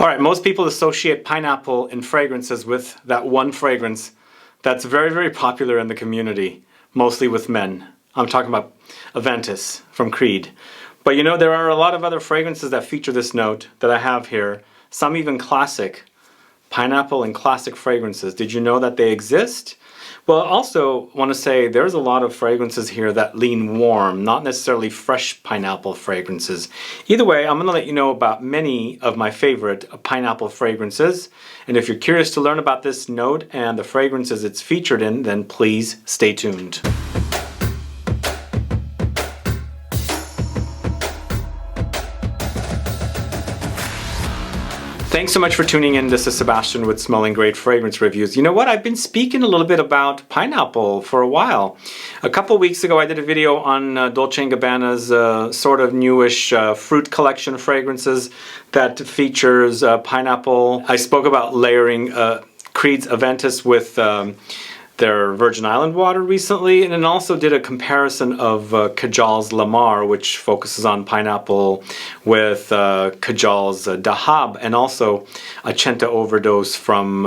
All right, most people associate pineapple in fragrances with that one fragrance that's very, very popular in the community, mostly with men. I'm talking about AVENTUS from Creed. But you know, there are a lot of other fragrances that feature this note that I have here, some even classic. Pineapple and classic fragrances. Did you know that they exist? Well, I also want to say there's a lot of fragrances here that lean warm, not necessarily fresh pineapple fragrances. Either way, I'm going to let you know about many of my favorite pineapple fragrances. And if you're curious to learn about this note and the fragrances it's featured in, then please stay tuned. Thanks so much for tuning in. This is Sebastian with Smelling Great Fragrance Reviews. You know what? I've been speaking a little bit about pineapple for a while. A couple weeks ago I did a video on DOLCE&GABBANA's sort of newish fruit collection fragrances that features pineapple. I spoke about layering Creed's AVENTUS with their Virgin Island water recently, and then also did a comparison of KAJAL's LAMAR, which focuses on pineapple, with KAJAL's Dahab, and also a Chenta overdose from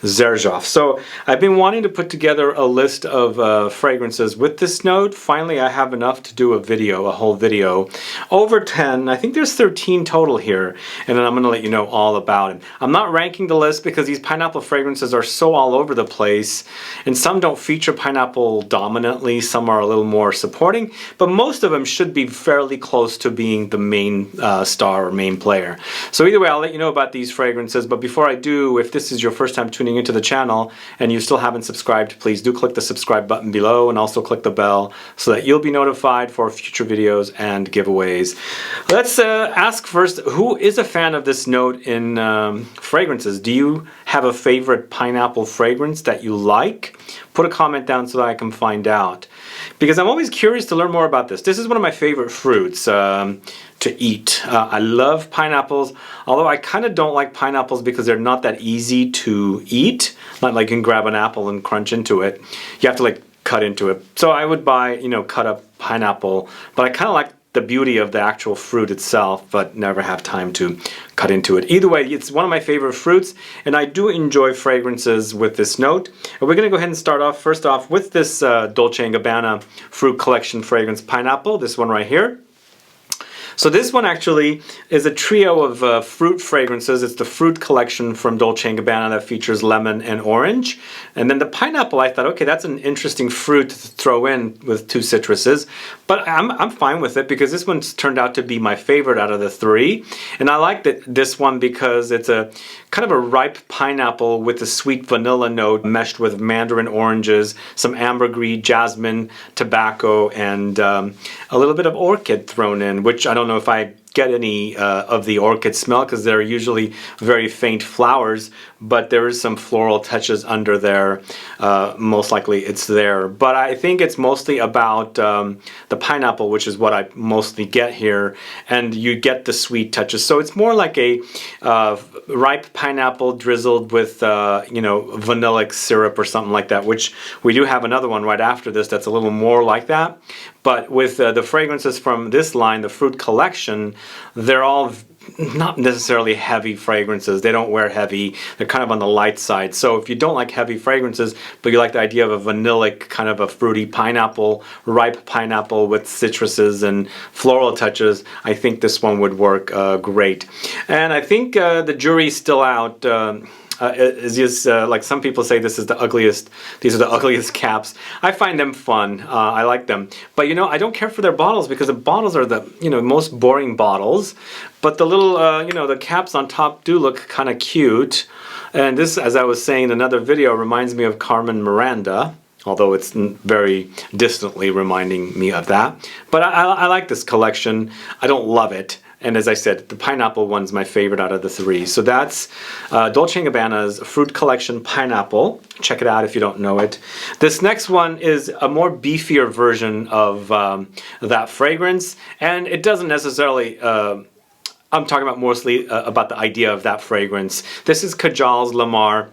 Xerjoff. So I've been wanting to put together a list of fragrances with this note. Finally, I have enough to do a video, a whole video. Over 10, I think there's 13 total here, and then I'm going to let you know all about it. I'm not ranking the list because these pineapple fragrances are so all over the place, and some don't feature pineapple dominantly, some are a little more supporting, but most of them should be fairly close to being the main star or main player. So either way, I'll let you know about these fragrances, but before I do, if this is your first time tuning into the channel and you still haven't subscribed, please do click the subscribe button below and also click the bell so that you'll be notified for future videos and giveaways. Let's ask first, who is a fan of this note in fragrances? Do you have a favorite pineapple fragrance that you like? Put a comment down so that I can find out, because I'm always curious to learn more about this. This is one of my favorite fruits to eat. I love pineapples, although I kind of don't like pineapples because they're not that easy to eat. Not like you can grab an apple and crunch into it. You have to like cut into it. So I would buy, you know, cut up pineapple, but I kind of like the beauty of the actual fruit itself, but never have time to cut into it. Either way, it's one of my favorite fruits, and I do enjoy fragrances with this note. And we're going to go ahead and start off first off with this Dolce & Gabbana Fruit Collection fragrance pineapple, this one right here. So this one actually is a trio of fruit fragrances. It's the fruit collection from Dolce & Gabbana that features lemon and orange. And then the pineapple, I thought, okay, that's an interesting fruit to throw in with two citruses. But I'm fine with it because this one's turned out to be my favorite out of the three. And I like this one because it's a kind of a ripe pineapple with a sweet vanilla note meshed with mandarin oranges, some ambergris, jasmine, tobacco, and a little bit of orchid thrown in, which I don't know if I get any of the orchid smell because they're usually very faint flowers, but there is some floral touches under there. Most likely it's there, but I think it's mostly about the pineapple, which is what I mostly get here, and you get the sweet touches. So it's more like a ripe pineapple drizzled with you know, vanillic syrup or something like that, which we do have another one right after this that's a little more like that. But with the fragrances from this line, the fruit collection, they're all not necessarily heavy fragrances. They don't wear heavy. They're kind of on the light side. So if you don't like heavy fragrances, but you like the idea of a vanillic, kind of a fruity pineapple, ripe pineapple with citruses and floral touches, I think this one would work great. And I think the jury's still out. Is just like some people say, this is the ugliest. These are the ugliest caps. I find them fun. I like them, but you know, I don't care for their bottles because the bottles are the, you know, most boring bottles. But the little you know, the caps on top do look kind of cute. And this, as I was saying in another video, reminds me of Carmen Miranda, although it's very distantly reminding me of that. But I like this collection. I don't love it. And as I said, the pineapple one's my favorite out of the three. So that's Dolce & Gabbana's Fruit Collection Pineapple. Check it out if you don't know it. This next one is a more beefier version of that fragrance. And it doesn't necessarily... I'm talking about mostly about the idea of that fragrance. This is KAJAL's LAMAR.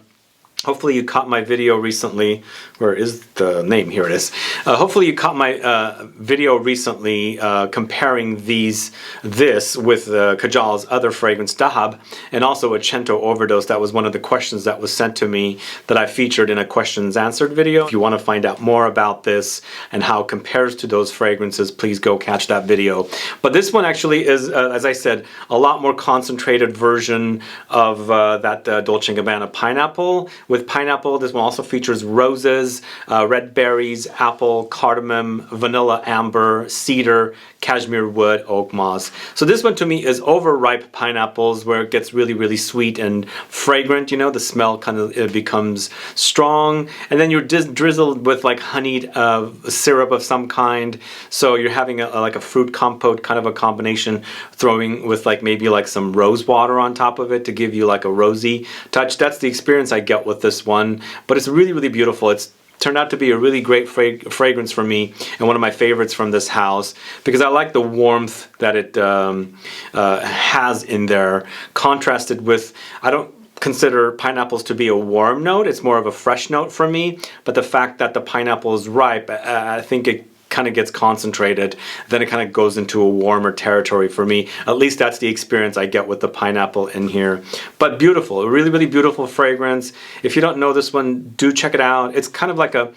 Hopefully you caught my video recently. Where is the name? Here it is. Hopefully you caught my video recently comparing this with KAJAL's other fragrance, Dahab, and also a Cento Overdose. That was one of the questions that was sent to me that I featured in a questions answered video. If you want to find out more about this and how it compares to those fragrances, please go catch that video. But this one actually is, as I said, a lot more concentrated version of that DOLCE&GABBANA pineapple. With pineapple, this one also features roses, red berries, apple, cardamom, vanilla, amber, cedar, cashmere wood, oak moss. So this one to me is overripe pineapples where it gets really, really sweet and fragrant. You know, the smell kind of becomes strong, and then you're drizzled with like honeyed syrup of some kind. So you're having like a fruit compote kind of a combination, throwing with like maybe like some rose water on top of it to give you like a rosy touch. That's the experience I get with this one, but it's really, really beautiful. It's turned out to be a really great fragrance for me and one of my favorites from this house because I like the warmth that it has in there, contrasted with, I don't consider pineapples to be a warm note. It's more of a fresh note for me, but the fact that the pineapple is ripe, I think it kind of gets concentrated, then it kind of goes into a warmer territory for me. At least that's the experience I get with the pineapple in here. But beautiful, a really, really beautiful fragrance. If you don't know this one, do check it out. It's kind of like a,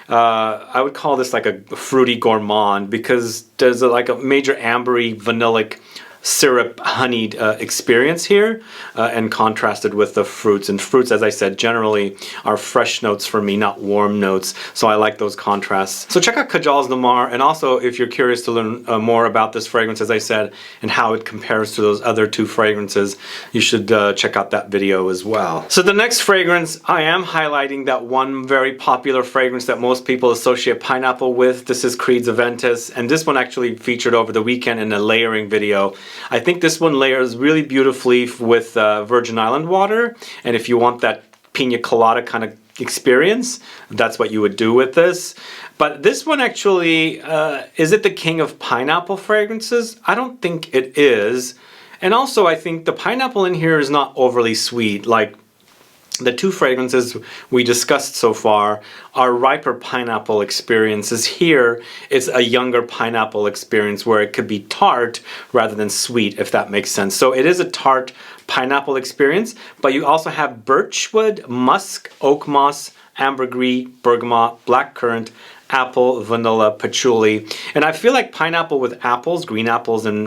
I would call this like a fruity gourmand because there's like a major ambery, vanillic, syrup honeyed experience here and contrasted with the fruits. And fruits, as I said, generally are fresh notes for me, not warm notes. So I like those contrasts. So check out KAJAL's LAMAR, and also if you're curious to learn more about this fragrance, as I said, and how it compares to those other two fragrances, you should check out that video as well. So the next fragrance, I am highlighting that one very popular fragrance that most people associate pineapple with. This is Creed's Aventus, and this one actually featured over the weekend in a layering video. I think this one layers really beautifully with Virgin Island water, and if you want that pina colada kind of experience, that's what you would do with this. But this one actually, is it the king of pineapple fragrances? I don't think it is. And also I think the pineapple in here is not overly sweet. Like the two fragrances we discussed so far are riper pineapple experiences. Here, it's a younger pineapple experience where it could be tart rather than sweet, if that makes sense. So it is a tart pineapple experience, but you also have birchwood, musk, oakmoss, ambergris, bergamot, black currant, apple, vanilla, patchouli. And I feel like pineapple with apples, green apples, and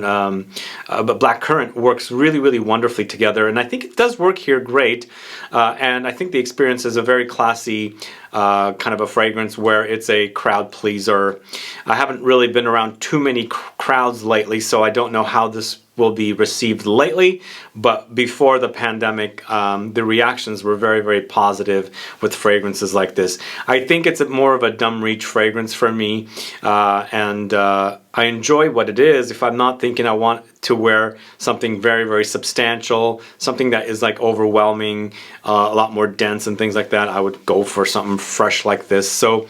black currant works really, really wonderfully together. And I think it does work here great. And I think the experience is a very classy kind of a fragrance where it's a crowd pleaser. I haven't really been around too many crowds lately, so I don't know how this will be received lately, but before the pandemic, the reactions were very, very positive with fragrances like this. I think it's more of a dumb reach fragrance for me, and I enjoy what it is. If I'm not thinking I want to wear something very, very substantial, something that is like overwhelming, a lot more dense and things like that, I would go for something fresh like this. So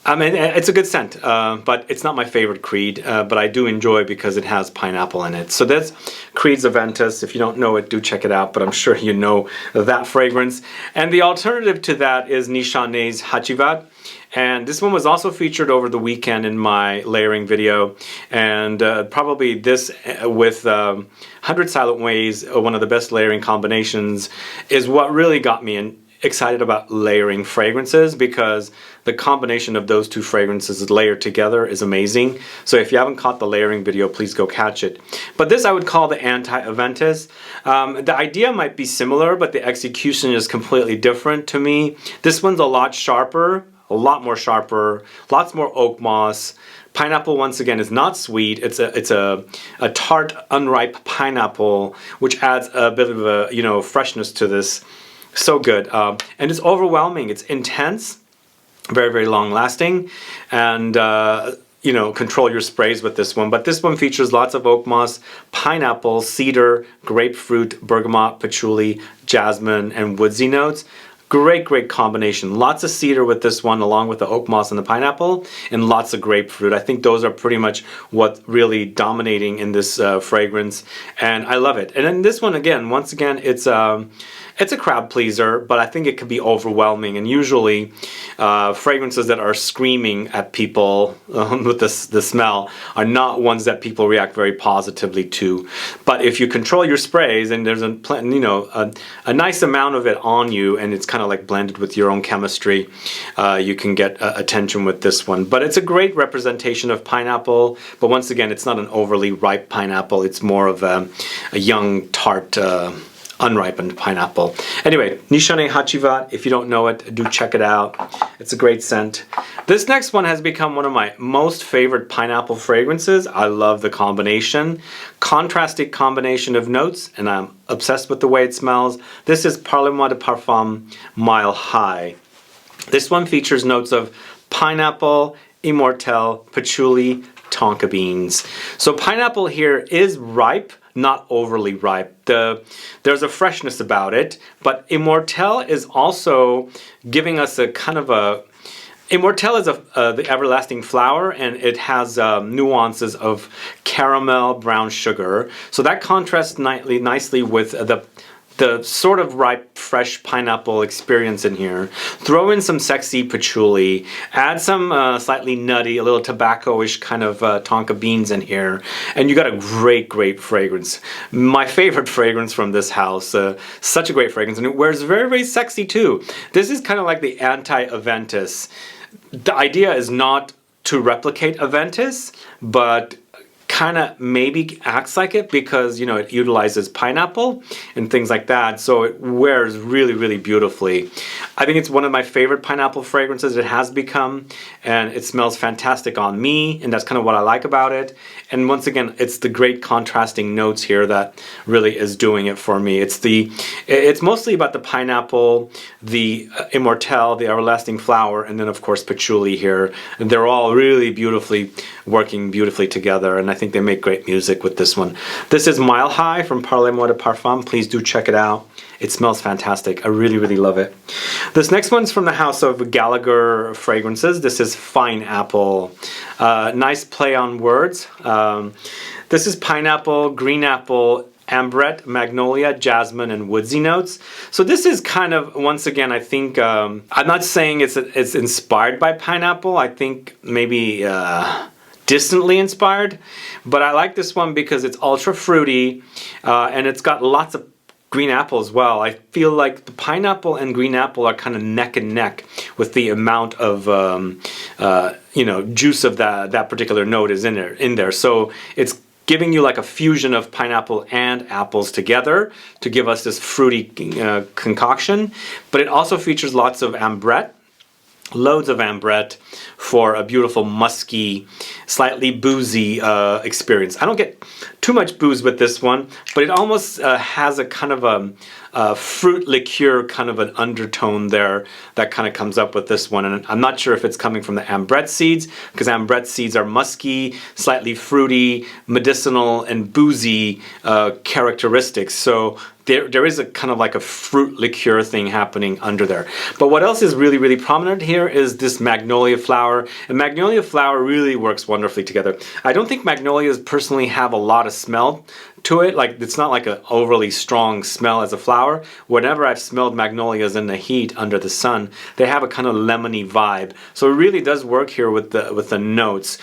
I mean, it's a good scent, but it's not my favorite Creed, but I do enjoy because it has pineapple in it. So that's Creed's Aventus. If you don't know it, do check it out, but I'm sure you know that fragrance. And the alternative to that is NISHANE's HACIVAT. And this one was also featured over the weekend in my layering video. And probably this with 100 Silent Ways, one of the best layering combinations, is what really got me excited about layering fragrances, because the combination of those two fragrances layered together is amazing. So if you haven't caught the layering video, please go catch it. But this I would call the anti-Aventus. The idea might be similar, but the execution is completely different to me. This one's a lot sharper, a lot more sharper, lots more oak moss. Pineapple, once again, is not sweet. It's a tart, unripe pineapple, which adds a bit of a, you know, freshness to this. So good, and it's overwhelming. It's intense, very, very long lasting, and you know, control your sprays with this one. But this one features lots of oak moss, pineapple, cedar, grapefruit, bergamot, patchouli, jasmine, and woodsy notes. Great, great combination. Lots of cedar with this one, along with the oak moss and the pineapple, and lots of grapefruit. I think those are pretty much what's really dominating in this fragrance, and I love it. And then this one, again, once again, it's it's a crowd pleaser, but I think it could be overwhelming. And usually, fragrances that are screaming at people with the smell are not ones that people react very positively to. But if you control your sprays and there's a nice amount of it on you, and it's kind of like blended with your own chemistry, you can get attention with this one. But it's a great representation of pineapple. But once again, it's not an overly ripe pineapple. It's more of a young, tart, unripened pineapple. Anyway, NISHANE HACIVAT, if you don't know it, do check it out. It's a great scent. This next one has become one of my most favorite pineapple fragrances. I love the combination. Contrasting combination of notes, and I'm obsessed with the way it smells. This is Parle de Parfum Mile High. This one features notes of pineapple, Immortelle, Patchouli, Tonka beans. So pineapple here is ripe, not overly ripe. There's a freshness about it, but Immortelle is also giving us a kind of a... Immortelle is the everlasting flower, and it has nuances of caramel, brown sugar. So that contrasts nicely with the sort of ripe, fresh pineapple experience in here. Throw in some sexy patchouli, add some slightly nutty, a little tobacco-ish kind of tonka beans in here, and you got a great fragrance. My favorite fragrance from this house. Such a great fragrance, and it wears very sexy too. This is kind of like the anti-Aventus. The idea is not to replicate Aventus, but kind of maybe acts like it because, you know, it utilizes pineapple and things like that, so it wears really beautifully. I think it's one of my favorite pineapple fragrances it has become, and it smells fantastic on me, and that's kind of what I like about it. And once again, it's the great contrasting notes here that really is doing it for me. It's mostly about the pineapple, the Immortelle, the everlasting flower, and then of course patchouli here. And they're all really working beautifully together, and I think they make great music with this one. This is Mile High from Parle de Parfum. Please do check it out. It smells fantastic. I really love it. This next one's from the house of Gallagher fragrances. This is FINEAPPLE. Nice play on words. This is pineapple, green apple, ambrette, magnolia, jasmine, and woodsy notes. So this is kind of, once again, I think, I'm not saying it's inspired by pineapple. I think maybe distantly inspired, but I like this one because it's ultra fruity, and it's got lots of green apple as well. I feel like the pineapple and green apple are kind of neck and neck with the amount of juice of that particular note is in there. So it's giving you like a fusion of pineapple and apples together to give us this fruity concoction. But it also features lots of ambrette. Loads of ambrette for a beautiful musky, slightly boozy experience. I don't get too much booze with this one, but it almost has a kind of a fruit liqueur kind of an undertone there that kind of comes up with this one. And I'm not sure if it's coming from the ambrette seeds, because ambrette seeds are musky, slightly fruity, medicinal, and boozy characteristics. So there is a kind of like a fruit liqueur thing happening under there. But what else is really prominent here is this magnolia flower. And magnolia flower really works wonderfully together. I don't think magnolias personally have a lot of smell to it. Like, it's not like an overly strong smell as a flower. Whenever I've smelled magnolias in the heat under the sun, they have a kind of lemony vibe. So it really does work here with the notes.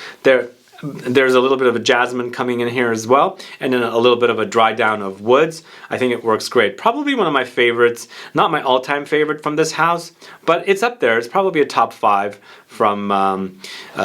There's a little bit of a jasmine coming in here as well, and then a little bit of a dry down of woods. I think it works great. Probably one of my favorites, not my all-time favorite from this house, but it's up there. It's probably a top 5 from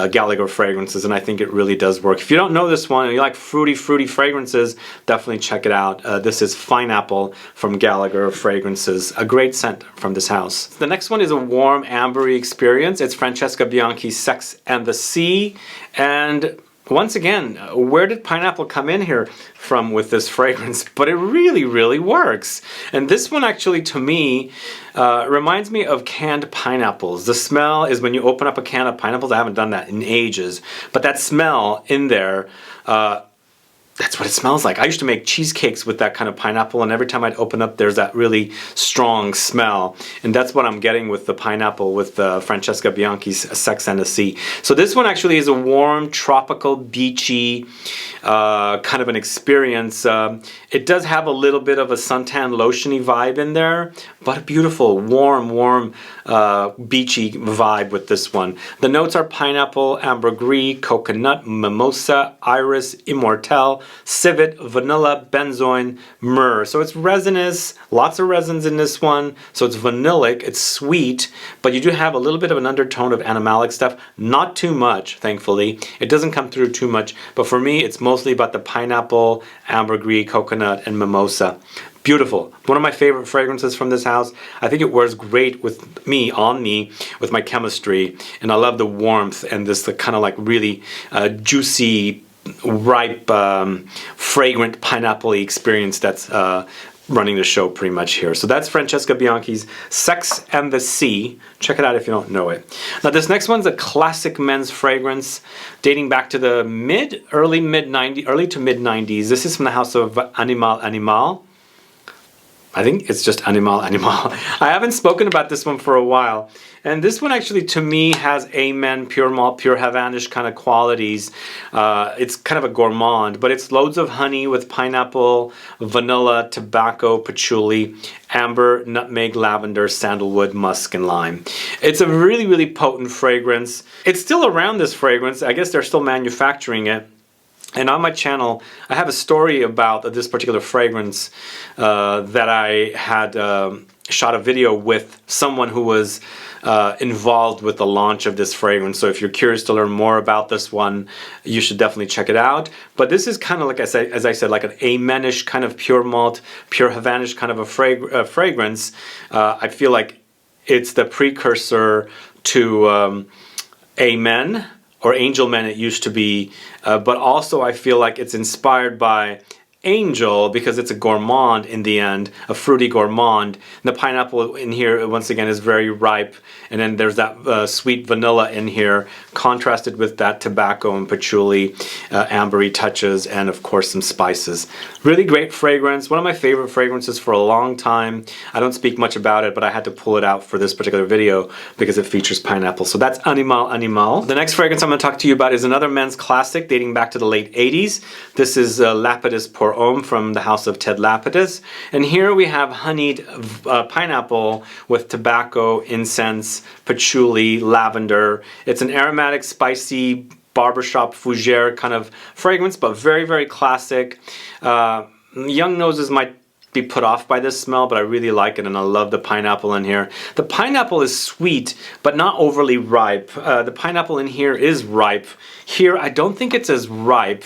Gallagher fragrances, and I think it really does work. If you don't know this one and you like fruity fragrances, definitely check it out. This is FINEAPPLE from Gallagher fragrances. A great scent from this house. The next one is a warm ambery experience. It's Francesca Bianchi's Sex and the Sea, and once again, where did pineapple come in here from with this fragrance? But it really works. And this one actually, to me, reminds me of canned pineapples. The smell is when you open up a can of pineapples. I haven't done that in ages. But that smell in there that's what it smells like. I used to make cheesecakes with that kind of pineapple, and every time I'd open up, there's that really strong smell. And that's what I'm getting with the pineapple with Francesca Bianchi's Sex and the Sea. So this one actually is a warm, tropical, beachy kind of an experience. It does have a little bit of a suntan lotiony vibe in there, but a beautiful, warm, beachy vibe with this one. The notes are pineapple, ambergris, coconut, mimosa, iris, immortelle, civet, vanilla, benzoin, myrrh. So it's resinous, lots of resins in this one. So it's vanillic, it's sweet, but you do have a little bit of an undertone of animalic stuff. Not too much, thankfully. It doesn't come through too much, but for me, it's mostly about the pineapple, ambergris, coconut, and mimosa. Beautiful. One of my favorite fragrances from this house. I think it wears great with me, on me, with my chemistry. And I love the warmth and this kind of like really juicy, ripe, fragrant pineapple-y experience that's running the show pretty much here. So that's Francesca Bianchi's Sex and the Sea. Check it out if you don't know it. Now this next one's a classic men's fragrance dating back to the early to mid 90s. This is from the house of Animal. I think it's just Animal. I haven't spoken about this one for a while. And this one actually, to me, has Amen, pure malt, pure Havanish kind of qualities. It's kind of a gourmand, but it's loads of honey with pineapple, vanilla, tobacco, patchouli, amber, nutmeg, lavender, sandalwood, musk, and lime. It's a really, really potent fragrance. It's still around, this fragrance. I guess they're still manufacturing it. And on my channel, I have a story about this particular fragrance that I had shot a video with someone who was involved with the launch of this fragrance. So if you're curious to learn more about this one, you should definitely check it out. But this is kind of like, as I said, like an Amenish kind of pure malt, pure Havanish kind of a fragrance. I feel like it's the precursor to Amen, or Angel Men it used to be, but also I feel like it's inspired by Angel because it's a gourmand in the end, a fruity gourmand. And the pineapple in here, once again, is very ripe. And then there's that sweet vanilla in here, contrasted with that tobacco and patchouli, ambery touches, and of course some spices. Really great fragrance. One of my favorite fragrances for a long time. I don't speak much about it, but I had to pull it out for this particular video because it features pineapple. So that's Animal. The next fragrance I'm going to talk to you about is another men's classic dating back to the late 80s. This is Lapidus Pour Homme from the house of Ted Lapidus. And here we have honeyed pineapple with tobacco, incense, patchouli, lavender. It's an aromatic, spicy, barbershop fougere kind of fragrance, but very, very classic. Young noses might be put off by this smell, but I really like it, and I love the pineapple in here. The pineapple is sweet, but not overly ripe. The pineapple in here is ripe. Here, I don't think it's as ripe.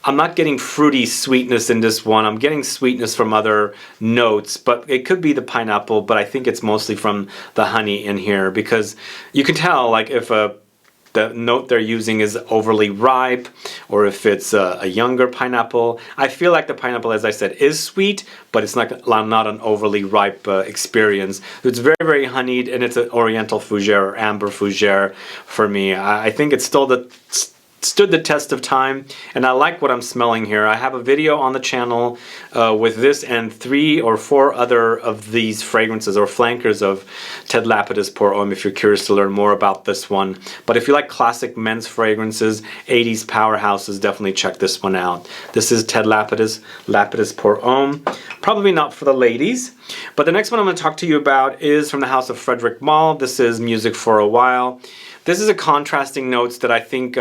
I'm not getting fruity sweetness in this one. I'm getting sweetness from other notes, but it could be the pineapple, but I think it's mostly from the honey in here, because you can tell like if the note they're using is overly ripe, or if it's a younger pineapple. I feel like the pineapple, as I said, is sweet, but it's not an overly ripe experience. It's very, very honeyed, and it's an oriental fougere or amber fougere for me. I think it's still stood the test of time, and I like what I'm smelling here. I have a video on the channel with this and 3 or 4 other of these fragrances or flankers of Ted Lapidus Pour Homme if you're curious to learn more about this one. But if you like classic men's fragrances, 80s powerhouses, definitely check this one out. This is Ted Lapidus Pour Homme. Probably not for the ladies. But the next one I'm going to talk to you about is from the house of Frederic Malle. This is Music for a While. This is a contrasting notes that I think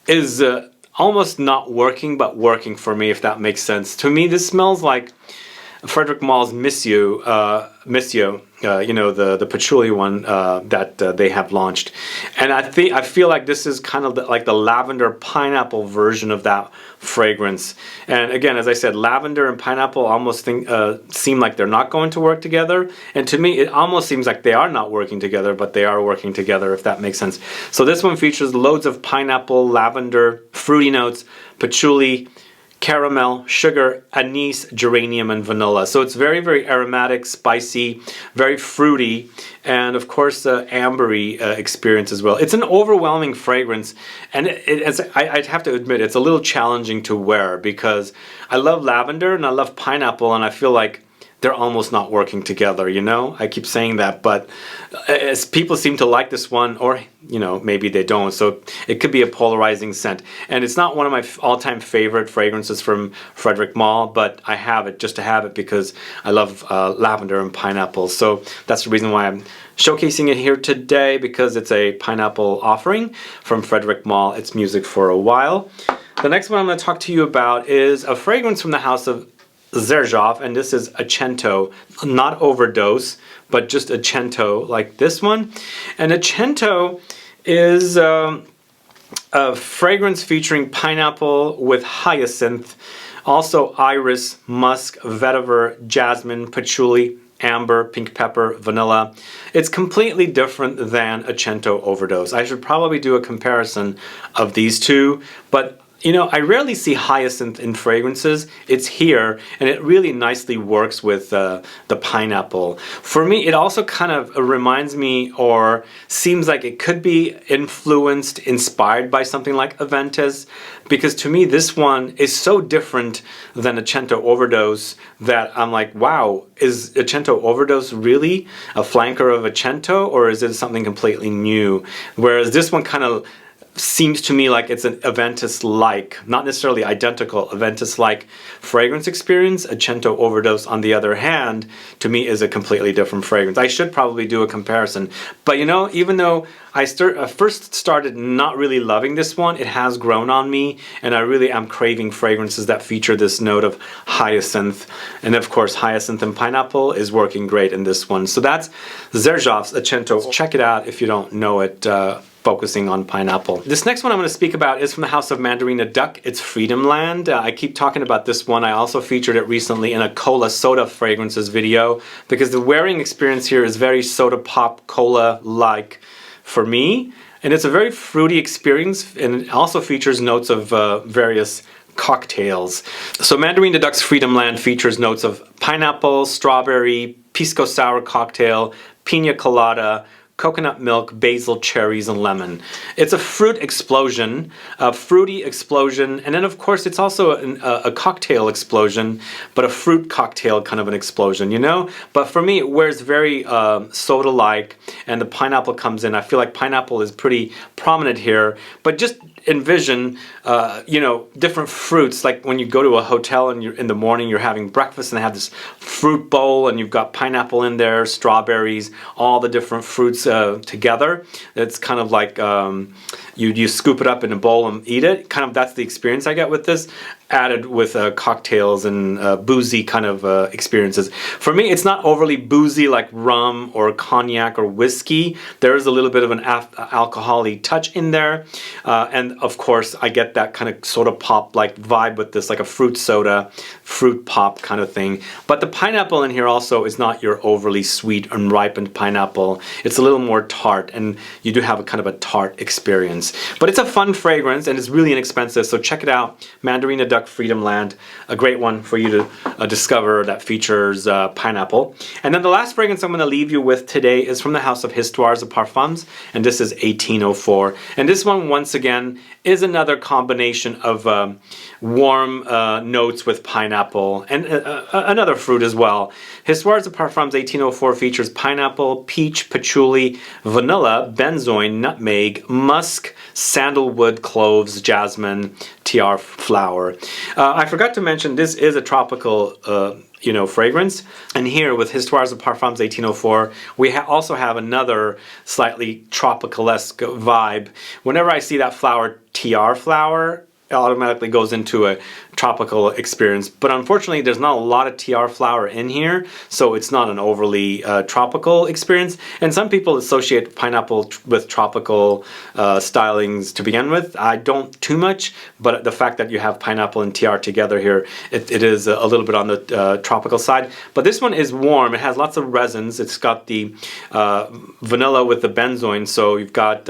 is almost not working, but working for me, if that makes sense. To me, this smells like Frederic Malle's Missio, you know, the patchouli one that they have launched. And I feel like this is kind of like the lavender pineapple version of that fragrance. And again, as I said, lavender and pineapple almost seem like they're not going to work together. And to me, it almost seems like they are not working together, but they are working together, if that makes sense. So this one features loads of pineapple, lavender, fruity notes, patchouli, caramel, sugar, anise, geranium, and vanilla. So it's very, very aromatic, spicy, very fruity, and of course ambery experience as well. It's an overwhelming fragrance, and I'd have to admit it's a little challenging to wear because I love lavender and I love pineapple, and I feel like they're almost not working together, you know? I keep saying that, but as people seem to like this one, or, you know, maybe they don't, so it could be a polarizing scent. And it's not one of my all-time favorite fragrances from Frederic Malle, but I have it just to have it because I love lavender and pineapple. So that's the reason why I'm showcasing it here today, because it's a pineapple offering from Frederic Malle. It's music for a while. The next one I'm going to talk to you about is a fragrance from the house of Xerjoff, and this is Accento, not Overdose, but just Accento, like this one. And Accento is a fragrance featuring pineapple with hyacinth, also iris, musk, vetiver, jasmine, patchouli, amber, pink pepper, vanilla. It's completely different than Accento Overdose. I should probably do a comparison of these two, but you know, I rarely see hyacinth in fragrances. It's here, and it really nicely works with the pineapple. For me, it also kind of reminds me, or seems like it could be influenced, inspired by something like Aventus, because to me, this one is so different than Accento Overdose that I'm like, wow, is Accento Overdose really a flanker of Accento, or is it something completely new? Whereas this one kind of seems to me like it's an Aventus-like, not necessarily identical, Aventus-like fragrance experience. Accento Overdose, on the other hand, to me is a completely different fragrance. I should probably do a comparison. But you know, even though I first started not really loving this one, it has grown on me, and I really am craving fragrances that feature this note of hyacinth. And of course, hyacinth and pineapple is working great in this one. So that's Xerjoff's Accento. Check it out if you don't know it. Focusing on pineapple. This next one I'm going to speak about is from the house of Mandarina Duck. It's Freedom Land. I keep talking about this one. I also featured it recently in a cola soda fragrances video because the wearing experience here is very soda pop cola-like for me. And it's a very fruity experience, and it also features notes of various cocktails. So Mandarina Duck's Freedom Land features notes of pineapple, strawberry, pisco sour cocktail, pina colada, coconut milk, basil, cherries, and lemon. It's a fruit explosion, a fruity explosion, and then of course it's also a cocktail explosion, but a fruit cocktail kind of an explosion, you know? But for me, it wears very soda-like, and the pineapple comes in. I feel like pineapple is pretty prominent here, but just envision, you know, different fruits. Like when you go to a hotel and you're in the morning, you're having breakfast and they have this fruit bowl, and you've got pineapple in there, strawberries, all the different fruits together. It's kind of like you scoop it up in a bowl and eat it. Kind of that's the experience I get with this, added with cocktails and boozy kind of experiences. For me, it's not overly boozy like rum or cognac or whiskey. There is a little bit of an alcohol-y touch in there, and of course I get that kind of soda pop like vibe with this, like a fruit soda, fruit pop kind of thing. But the pineapple in here also is not your overly sweet and ripened pineapple. It's a little more tart, and you do have a kind of a tart experience. But it's a fun fragrance, and it's really inexpensive, so check it out. Mandarina Duck Freedom Land, a great one for you to discover that features pineapple. And then the last fragrance I'm going to leave you with today is from the house of Histoires de Parfums, and this is 1804. And this one, once again, is another combination of warm notes with pineapple and another fruit as well. Histoires de Parfums 1804 features pineapple, peach, patchouli, vanilla, benzoin, nutmeg, musk, sandalwood, cloves, jasmine, tiare flower. I forgot to mention this is a tropical you know, fragrance. And here with Histoires de Parfums 1804, we also have another slightly tropical-esque vibe. Whenever I see that flower, tiare flower, it automatically goes into a tropical experience. But unfortunately, there's not a lot of tiare flower in here, so it's not an overly tropical experience. And some people associate pineapple with tropical stylings to begin with. I don't too much, but the fact that you have pineapple and tiare together here, it is a little bit on the tropical side. But this one is warm. It has lots of resins. It's got the vanilla with the benzoin, so you've got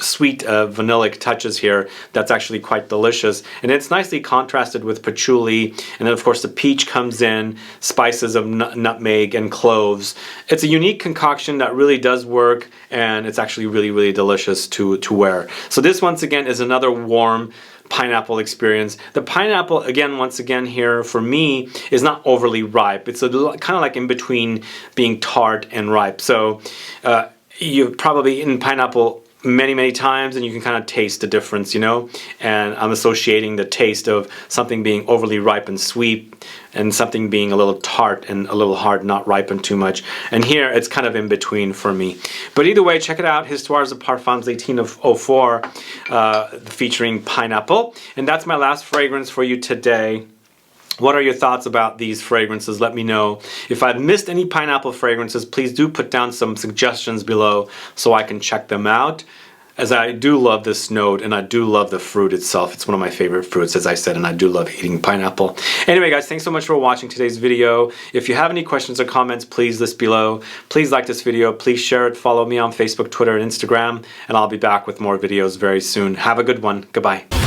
sweet vanillic touches here. That's actually quite delicious. And it's nicely contrasted complemented with patchouli, and then of course the peach comes in, spices of nutmeg and cloves. It's a unique concoction that really does work, and it's actually really, really delicious to wear. So this once again is another warm pineapple experience. The pineapple, again, once again here for me, is not overly ripe. It's a kind of like in between being tart and ripe. So you've probably eaten pineapple many times, and you can kind of taste the difference, you know. And I'm associating the taste of something being overly ripe and sweet, and something being a little tart and a little hard, not ripened too much. And here it's kind of in between for me. But either way, check it out, Histoires de Parfums 1804, featuring pineapple. And that's my last fragrance for you today. What are your thoughts about these fragrances? Let me know. If I've missed any pineapple fragrances, please do put down some suggestions below so I can check them out, as I do love this note and I do love the fruit itself. It's one of my favorite fruits, as I said, and I do love eating pineapple. Anyway guys, thanks so much for watching today's video. If you have any questions or comments, please list below. Please like this video, please share it, follow me on Facebook, Twitter, and Instagram, and I'll be back with more videos very soon. Have a good one. Goodbye.